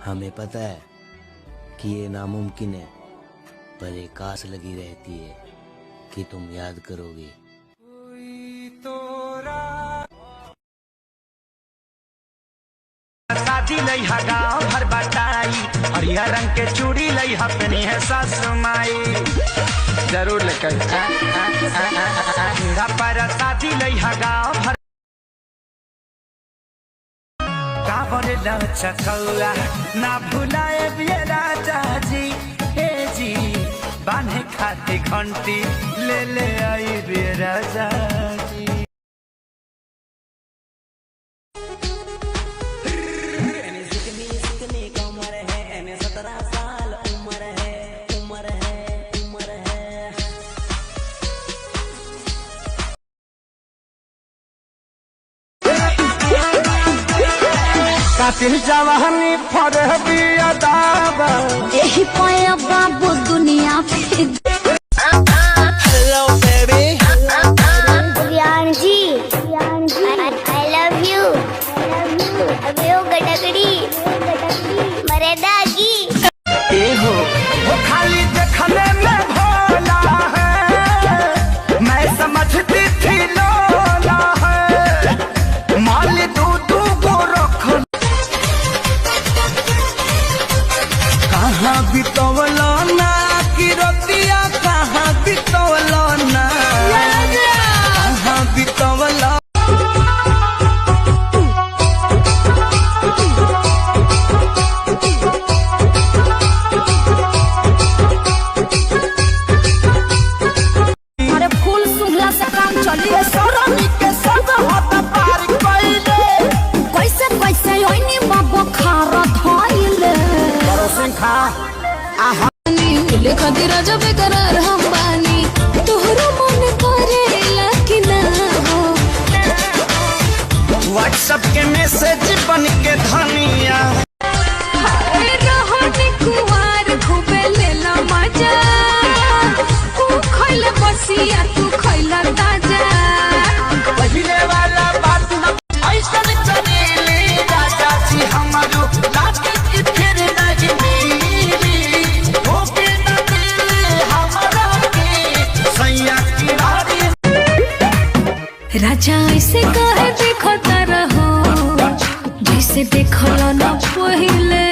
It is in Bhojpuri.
हमें पता है कि ये नामुमकिन है, पर एक आस लगी रहती है कि तुम याद करोगे। शादी लई हा गाँव भर बताई, हरिया रंग के चूड़ी लई हा पहनी है सासु माई, जरूर लेकर पर शादी लई हा गाँव भर चकौआ ना भुलाए बिये राजा जी, हे जी बांधे खाती घंटी ले ले आई बिये राजा जी। कातिल जवानी फरहबी अदाबा यही पाया बाबू दुनिया पे। Hello baby, Priyanshi I love you, अबे ओ गटकड़ी मरेदागी। ए हो वो खाली देखने में भोला है, मैं समझती थी लोला है, माल दूध को रख कहाँ बितवलो ना कि रतिया, कहाँ बितवलो ना, कहाँ बितवलो। अरे फूल सुंघला से काम चली सरनी के संग हाथ पार कइले, कैसे कैसे ओइनी बाबू खारा धइले सिंखा लिखा तेरा जब बेकरार हम बानी, तोहरा मन करेला कि ना हो। व्हाट्सएप के मैसेज बन के धनिया रहनी कुवार खूबे लेला मजा, तू खइला बसिया तू खइला ताजा। पहिले वाला बात न ऐसन चलेली, राजा जी हमारो लागे कि फिर नहीं मिली, होके न मिले हमारा के सैया की रानी। राजा ऐसे कहे देखो रहो जैसे देखो ना पहिले।